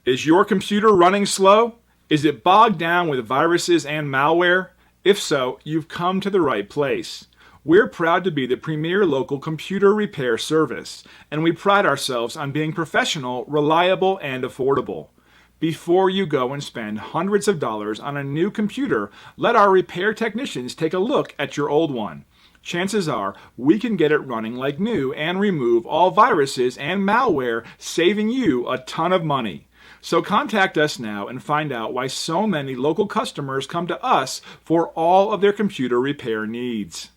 Is your computer running slow? Is it bogged down with viruses and malware? If so, you've come to the right place. We're proud to be the premier local computer repair service, and we pride ourselves on being professional, reliable, and affordable. Before you go and spend hundreds of dollars on a new computer, let our repair technicians take a look at your old one. Chances are we can get it running like new and remove all viruses and malware, saving you a ton of money. So contact us now and find out why so many local customers come to us for all of their computer repair needs.